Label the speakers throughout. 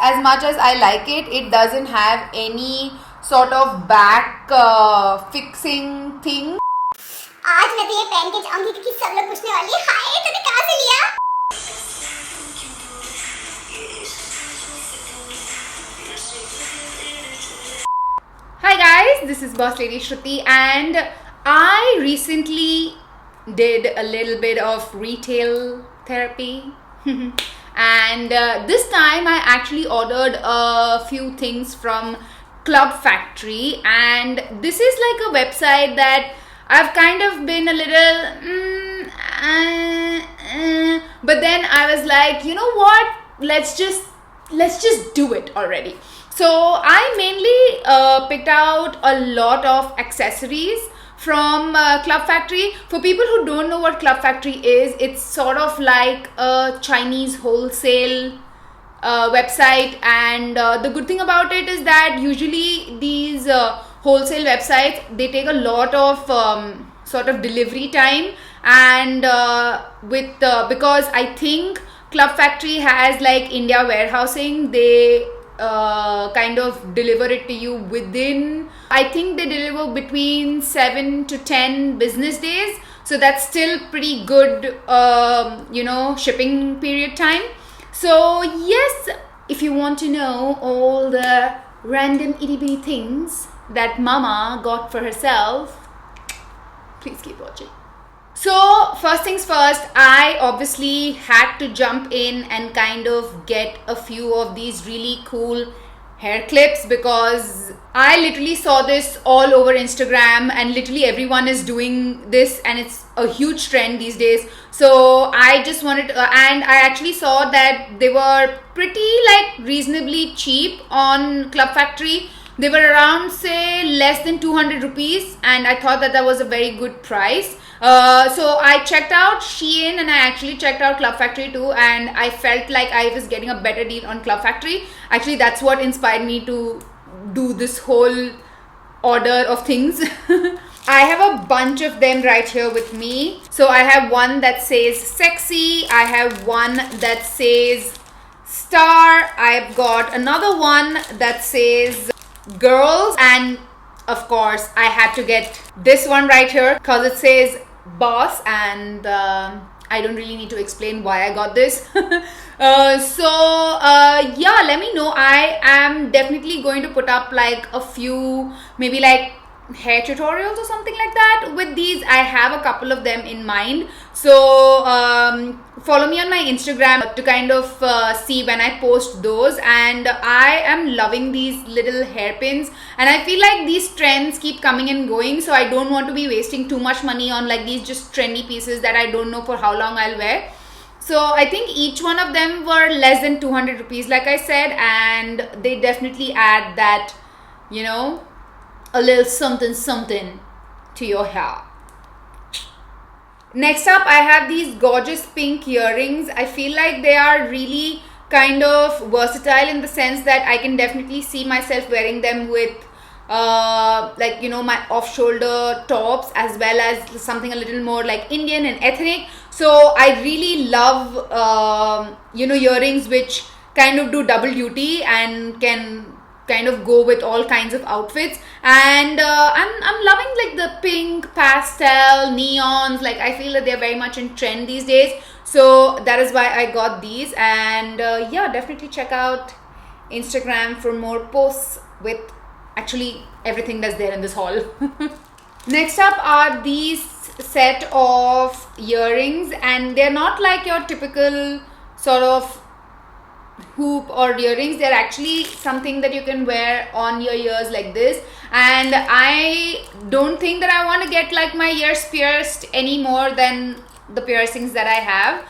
Speaker 1: as much as I like it, it doesn't have any sort of back fixing thing.
Speaker 2: आज मैं तो ये पहन के जाऊंगी क्योंकि सब लोग पूछने वाले हैं, हाय तूने कहाँ से लिया?
Speaker 1: Hi guys, this is Bosslady Shruti, and I recently did a little bit of retail therapy. And this time I actually ordered a few things from Club Factory, and this is like a website that I've kind of been a little but then I was like, you know what, let's just do it already. So I mainly picked out a lot of accessories from Club Factory. For people who don't know what Club Factory is, it's sort of like a Chinese wholesale website, and the good thing about it is that usually these wholesale websites, they take a lot of sort of delivery time, and because I think Club Factory has like India warehousing, they kind of deliver it to you within, I think they deliver between 7 to 10 business days, so that's still pretty good shipping period time. So yes, if you want to know all the random itty bitty things that mama got for herself, please keep watching. So first things first, I obviously had to jump in and kind of get a few of these really cool hair clips, because I literally saw this all over Instagram and literally everyone is doing this and it's a huge trend these days. So I just wanted to, and I actually saw that they were pretty like reasonably cheap on Club Factory. They were around say less than 200 rupees, and I thought that was a very good price. So I checked out Shein and I actually checked out Club Factory too, and I felt like I was getting a better deal on Club Factory. Actually, that's what inspired me to do this whole order of things. I have a bunch of them right here with me. So I have one that says sexy, I have one that says star, I've got another one that says girls, and of course I had to get this one right here because it says boss, and I don't really need to explain why I got this. Yeah, let me know. I am definitely going to put up like a few maybe like hair tutorials or something like that with these. I have a couple of them in mind, so follow me on my Instagram to kind of see when I post those. And I am loving these little hairpins, and I feel like these trends keep coming and going, so I don't want to be wasting too much money on like these just trendy pieces that I don't know for how long I'll wear. So I think each one of them were less than 200 rupees like I said, and they definitely add that, you know, a little something something to your hair. Next up, I have these gorgeous pink earrings. I feel like they are really kind of versatile in the sense that I can definitely see myself wearing them with like, you know, my off-shoulder tops, as well as something a little more like Indian and ethnic. So I really love earrings which kind of do double duty and can kind of go with all kinds of outfits. And I'm loving like the pink, pastel, neons. Like I feel that they're very much in trend these days, so that is why I got these. And yeah, definitely check out Instagram for more posts with actually everything that's there in this haul. Next up are these set of earrings, and they're not like your typical sort of hoop or earrings. They're actually something that you can wear on your ears like this, and I don't think that I want to get like my ears pierced any more than the piercings that I have.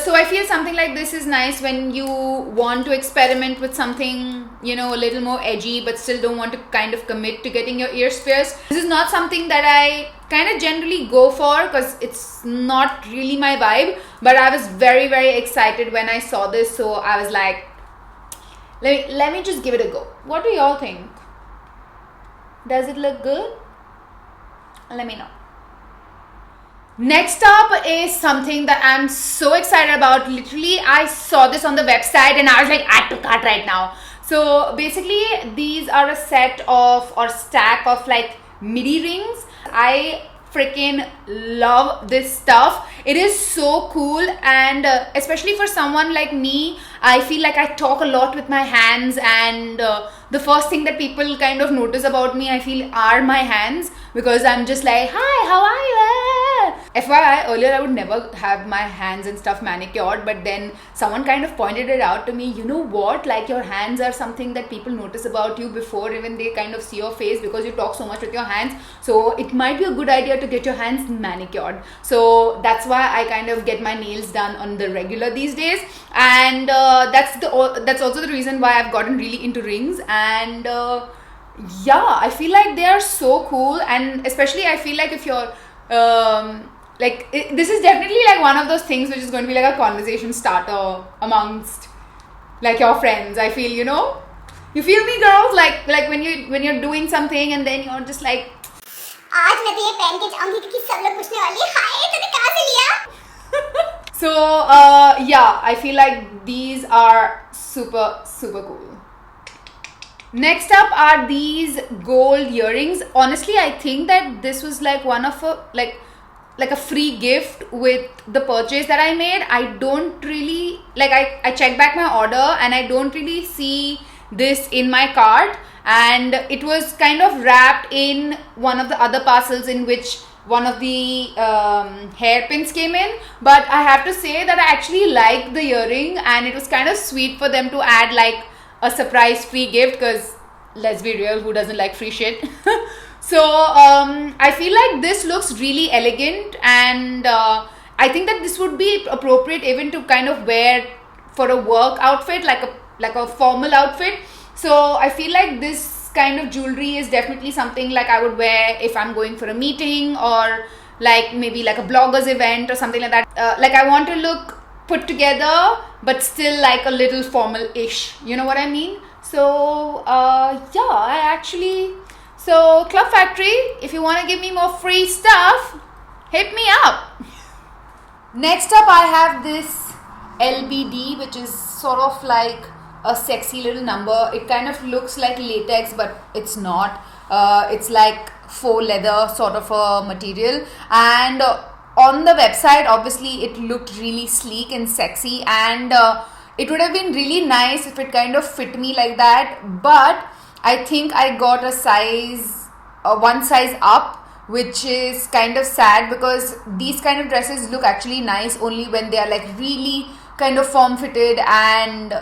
Speaker 1: So I feel something like this is nice when you want to experiment with something, you know, a little more edgy, but still don't want to kind of commit to getting your ears pierced. This is not something that I kind of generally go for because it's not really my vibe, but I was very, very excited when I saw this, so I was like, let me just give it a go. What do y'all think? Does it look good? Let me know. Next up is something that I'm so excited about. Literally, I saw this on the website and I was like, add to cart right now. So basically, these are a set of or stack of like MIDI rings. I freaking love this stuff. It is so cool, and especially for someone like me, I feel like I talk a lot with my hands, and the first thing that people kind of notice about me, I feel, are my hands, because I'm just like, hi, how are you? FYI, earlier I would never have my hands and stuff manicured, but then someone kind of pointed it out to me. You know what? Like, your hands are something that people notice about you before even they kind of see your face, because you talk so much with your hands. So it might be a good idea to get your hands manicured. So that's why I kind of get my nails done on the regular these days, and that's also the reason why I've gotten really into rings. And yeah, I feel like they are so cool, and especially I feel like if you're this is definitely like one of those things which is going to be like a conversation starter amongst like your friends. I feel, you feel me, girls, like when you're doing something and then you're just like,
Speaker 2: आज मैं तो ये पहन के जाऊंगी क्योंकि सब लोग पूछने वाले हैं, हाय तूने कहाँ से लिया?
Speaker 1: So yeah, I feel like these are super cool. Next up are these gold earrings. Honestly, I think that this was like one of a free gift with the purchase that I made. I don't really I checked back my order and I don't really see this in my cart, and it was kind of wrapped in one of the other parcels in which one of the hairpins came in. But I have to say that I actually liked the earring, and it was kind of sweet for them to add like a surprise free gift, because let's be real, who doesn't like free shit? So I feel like this looks really elegant, and I think that this would be appropriate even to kind of wear for a work outfit, like a formal outfit. So I feel like this kind of jewelry is definitely something like I would wear if I'm going for a meeting, or like maybe like a blogger's event or something like that. Like, I want to look put together but still like a little formal-ish, you know what I mean? So yeah, so Club Factory, if you want to give me more free stuff, hit me up. Next up, I have this LBD, which is sort of like a sexy little number. It kind of looks like latex, but it's not. It's like faux leather sort of a material, and on the website, obviously, it looked really sleek and sexy, and it would have been really nice if it kind of fit me like that. But I think I got one size up, which is kind of sad, because these kind of dresses look actually nice only when they are like really kind of form fitted, and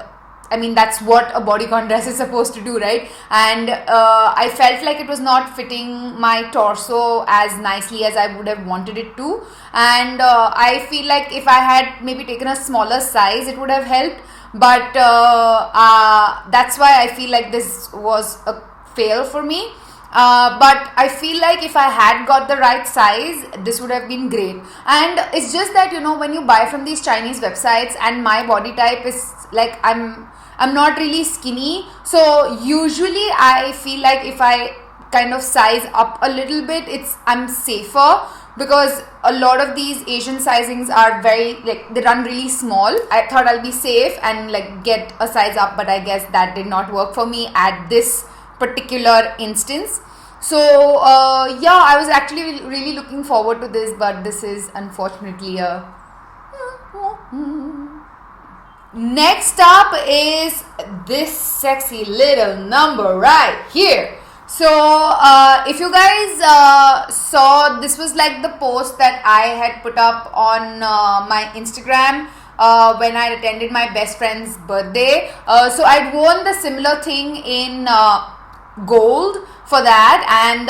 Speaker 1: I mean, that's what a bodycon dress is supposed to do, right? And I felt like it was not fitting my torso as nicely as I would have wanted it to, and I feel like if I had maybe taken a smaller size, it would have helped. But that's why I feel like this was a fail for me. But I feel like if I had got the right size, this would have been great. And it's just that, when you buy from these Chinese websites, and my body type is like, I'm not really skinny, so usually I feel like if I kind of size up a little bit, I'm safer, because a lot of these Asian sizings are very they run really small. I thought I'll be safe and like get a size up, but I guess that did not work for me at this particular instance. So yeah, I was actually really looking forward to this, but this is unfortunately a Next up is this sexy little number right here. So if you guys saw, this was like the post that I had put up on my Instagram when I attended my best friend's birthday. So I'd worn the similar thing in gold for that, and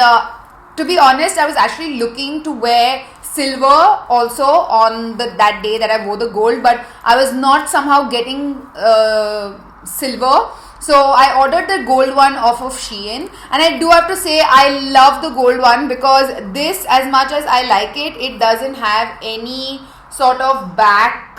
Speaker 1: to be honest, I was actually looking to wear silver also on that day that I wore the gold, but I was not somehow getting silver. So I ordered the gold one off of Shein, and I do have to say I love the gold one, because this, as much as I like it, it doesn't have any sort of back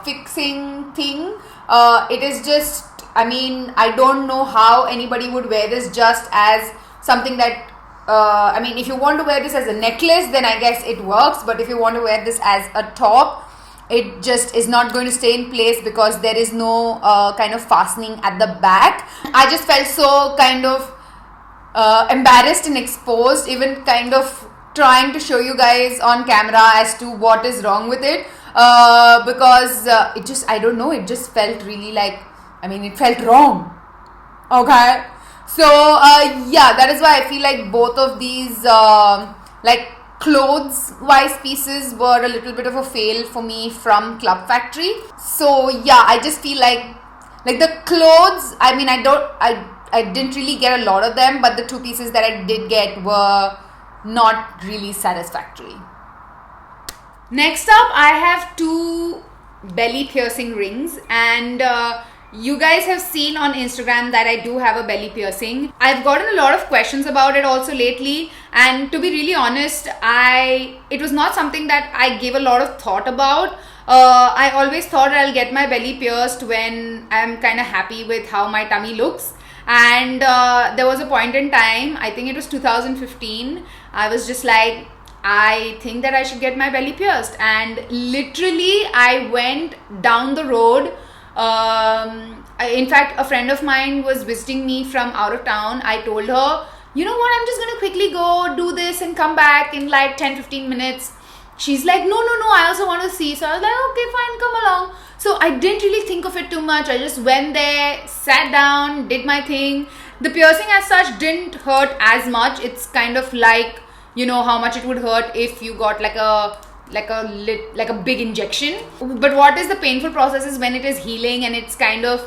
Speaker 1: fixing thing. It is just, I mean, I don't know how anybody would wear this just as something that I mean, if you want to wear this as a necklace, then I guess it works. But if you want to wear this as a top, it just is not going to stay in place because there is no kind of fastening at the back. I just felt so kind of embarrassed and exposed, even kind of trying to show you guys on camera as to what is wrong with it, because it just, I don't know, it just felt really like, I mean, it felt wrong. Okay, so yeah, that is why I feel like both of these like clothes wise pieces were a little bit of a fail for me from Club Factory. So yeah, I just feel like the clothes, I mean, I didn't really get a lot of them, but the two pieces that I did get were not really satisfactory. Next up, I have two belly piercing rings, and you guys have seen on Instagram that I do have a belly piercing. I've gotten a lot of questions about it also lately, and to be really honest, it was not something that I gave a lot of thought about. I always thought I'll get my belly pierced when I'm kind of happy with how my tummy looks. And there was a point in time, I think it was 2015, I was just like, I think that I should get my belly pierced. And literally, I went down the road. In fact, a friend of mine was visiting me from out of town. I told her, you know what, I'm just going to quickly go do this and come back in like 10-15 minutes. She's like, no, I also want to see. So I was like, okay, fine, come along. So I didn't really think of it too much. I just went there, sat down, did my thing. The piercing as such didn't hurt as much. It's kind of like, you know, how much it would hurt if you got like a big injection. But what is the painful process is when it is healing, and it's kind of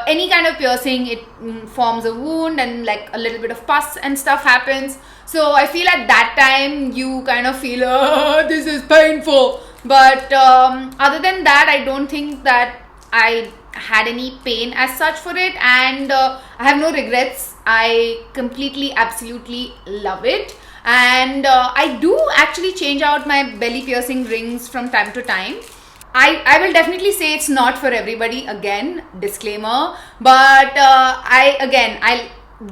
Speaker 1: any kind of piercing, it forms a wound and like a little bit of pus and stuff happens. So I feel at that time you kind of feel, oh, this is painful. But other than that, I don't think that I had any pain as such for it, and I have no regrets. I completely, absolutely love it. And I do actually change out my belly piercing rings from time to time. I will definitely say it's not for everybody, again, disclaimer. But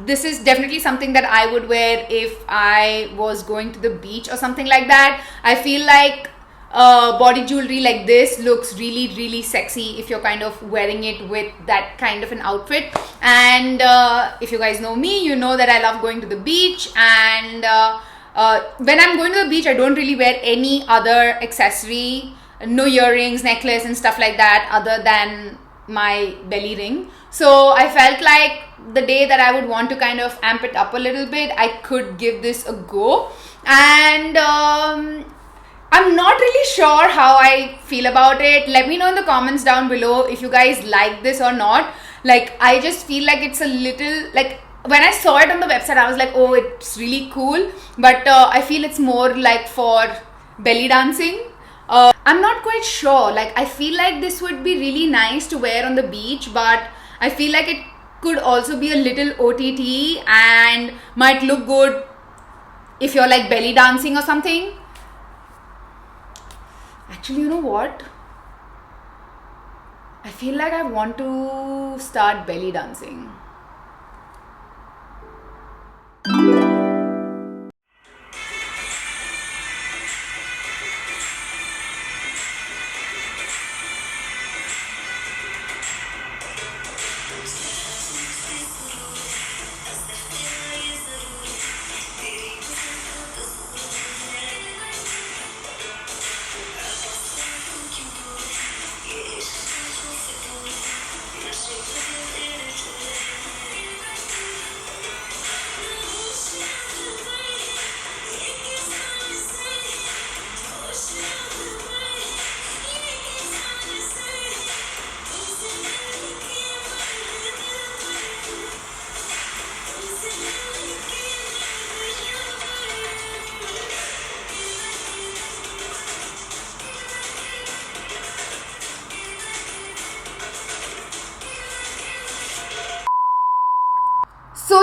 Speaker 1: this is definitely something that I would wear if I was going to the beach or something like that. I feel like body jewelry like this looks really, really sexy if you're kind of wearing it with that kind of an outfit. And if you guys know me, you know that I love going to the beach. And when I'm going to the beach, I don't really wear any other accessory, no earrings, necklace and stuff like that other than my belly ring. So I felt like the day that I would want to kind of amp it up a little bit, I could give this a go. And I'm not really sure how I feel about it. Let me know in the comments down below if you guys like this or not. Like, I just feel like it's a little, like, when I saw it on the website, I was like, oh, it's really cool. But I feel it's more like for belly dancing. I'm not quite sure. Like, I feel like this would be really nice to wear on the beach, but I feel like it could also be a little OTT and might look good if you're like belly dancing or something. Actually, you know what? I feel like I want to start belly dancing.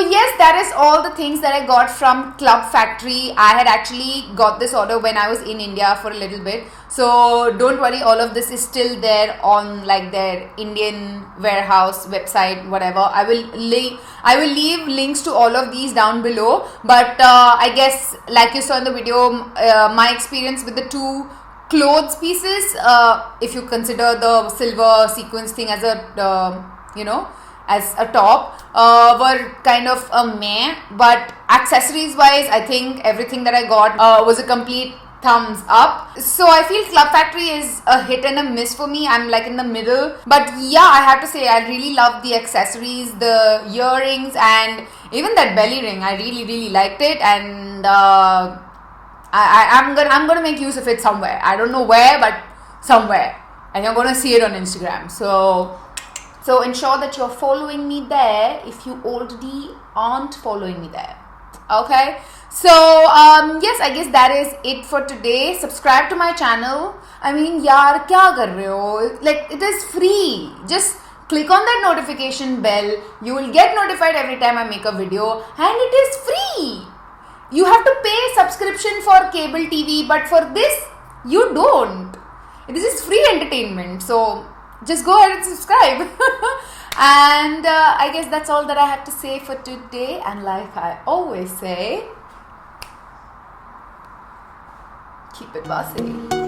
Speaker 1: yes, that is all the things that I got from Club Factory. I had actually got this order when I was in India for a little bit. So don't worry, all of this is still there on like their Indian warehouse website, whatever. I will leave links to all of these down below. But I guess, like you saw in the video, my experience with the two clothes pieces, if you consider the silver sequins thing as a as a top, were kind of a meh. But accessories wise, I think everything that I got was a complete thumbs up. So I feel Club Factory is a hit and a miss for me. I'm like in the middle. But yeah, I have to say I really love the accessories, the earrings, and even that belly ring. I really liked it, and I'm gonna make use of it somewhere. I don't know where, but somewhere, and you're gonna see it on Instagram. So ensure that you're following me there if you already aren't following me there. Okay, so yes, I guess that is it for today. Subscribe to my channel. I mean, yaar, kya kar rahe ho? Like, it is free. Just click on that notification bell. You will get notified every time I make a video, and it is free. You have to pay subscription for cable TV, but for this, you don't. This is free entertainment. So just go ahead and subscribe. And I guess that's all that I have to say for today. And like I always say, keep it bossy.